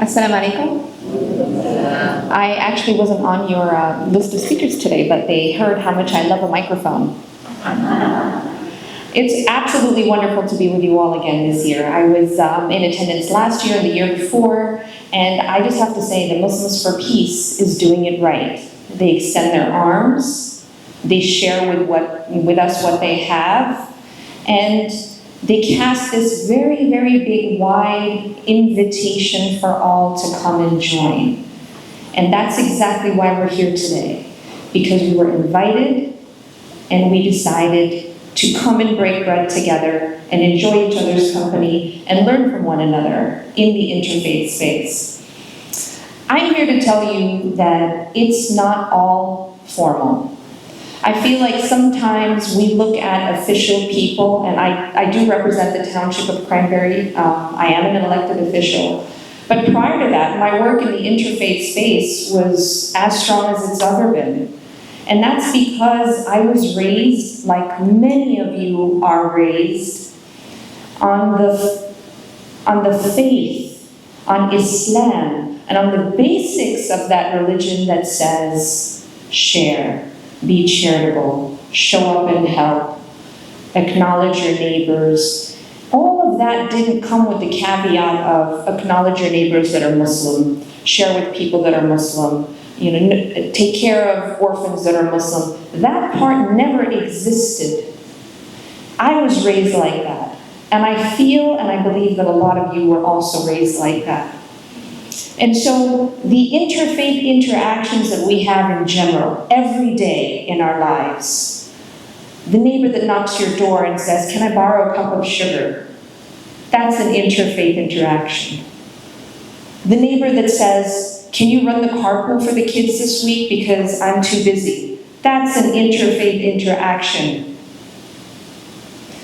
Assalamu alaikum. I actually wasn't on your list of speakers today, but they heard how much I love a microphone. It's absolutely wonderful to be with you all again this year. I was in attendance last year and the year before, and I just have to say that Muslims for Peace is doing it right. They extend their arms, they share with us what they have, and they cast this very, very big, wide invitation for all to come and join. And that's exactly why we're here today, because we were invited and we decided to come and break bread together and enjoy each other's company and learn from one another in the interfaith space. I'm here to tell you that it's not all formal. I feel like sometimes we look at official people, and I do represent the township of Cranberry. I am an elected official. But prior to that, my work in the interfaith space was as strong as it's ever been. And that's because I was raised, like many of you are raised, on the faith, on Islam, and on the basics of that religion that says, share, be charitable, show up and help, acknowledge your neighbors. All of that didn't come with the caveat of acknowledge your neighbors that are Muslim, share with people that are Muslim, take care of orphans that are Muslim. That part never existed. I was raised like that. And I feel and I believe that a lot of you were also raised like that. And so the interfaith interactions that we have in general, every day in our lives, the neighbor that knocks your door and says, "Can I borrow a cup of sugar?" That's an interfaith interaction. The neighbor that says, "Can you run the carpool for the kids this week because I'm too busy?" That's an interfaith interaction.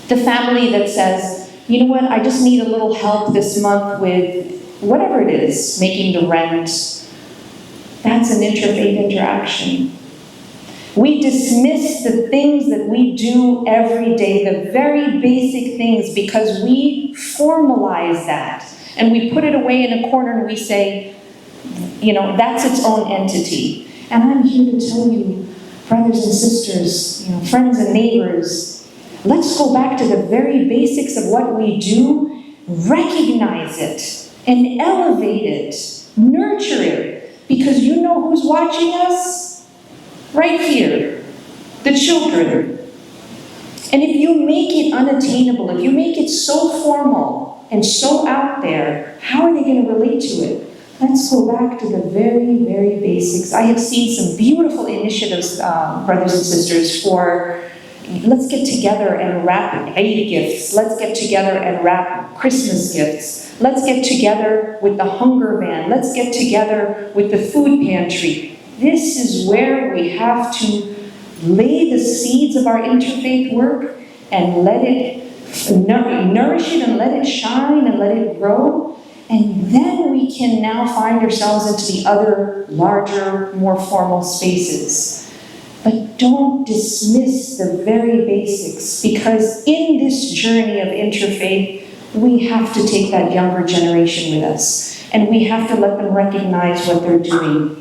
The family that says, "You know what, I just need a little help this month with whatever it is, making the rent." That's an interfaith interaction. We dismiss the things that we do every day, the very basic things, because we formalize that. And we put it away in a corner and we say, that's its own entity. And I'm here to tell you, brothers and sisters, friends and neighbors, let's go back to the very basics of what we do, recognize it, and elevate it, nurture it, because you know who's watching us? Right here, the children. And if you make it unattainable, if you make it so formal and so out there, how are they going to relate to it? Let's go back to the very, very basics. I have seen some beautiful initiatives, brothers and sisters, for let's get together and wrap Eid gifts. Let's get together and wrap Christmas gifts. Let's get together with the hunger van. Let's get together with the food pantry. This is where we have to lay the seeds of our interfaith work and let it nourish it and let it shine and let it grow. And then we can now find ourselves into the other, larger, more formal spaces. But don't dismiss the very basics, because in this journey of interfaith, we have to take that younger generation with us. And we have to let them recognize what they're doing.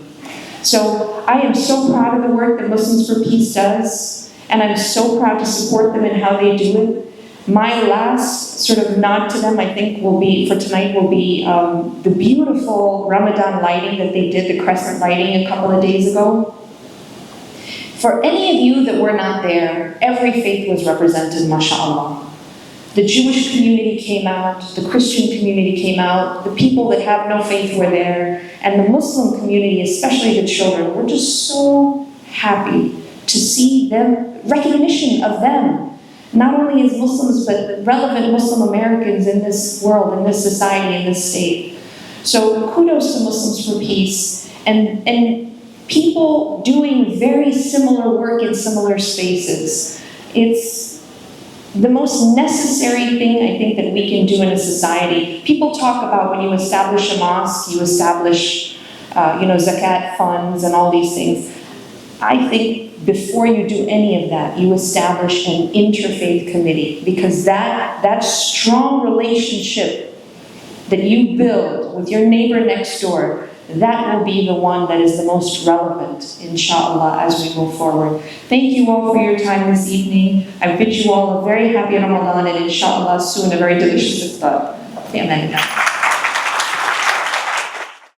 So I am so proud of the work that Muslims for Peace does, and I'm so proud to support them in how they do it. My last sort of nod to them, I think, will be the beautiful Ramadan lighting that they did, the crescent lighting a couple of days ago. For any of you that were not there, every faith was represented, mashallah. The Jewish community came out, the Christian community came out, the people that have no faith were there, and the Muslim community, especially the children, were just so happy to see them, recognition of them, not only as Muslims, but relevant Muslim Americans in this world, in this society, in this state. So kudos to Muslims for Peace, and people doing very similar work in similar spaces. It's the most necessary thing, I think, that we can do in a society. People talk about when you establish a mosque, you establish, zakat funds and all these things. I think before you do any of that, you establish an interfaith committee, because that strong relationship that you build with your neighbor next door, that will be the one that is the most relevant, inshallah, as we move forward. Thank you all for your time this evening. I wish you all a very happy Ramadan and inshallah soon a very delicious Iftar. Fi amanillah.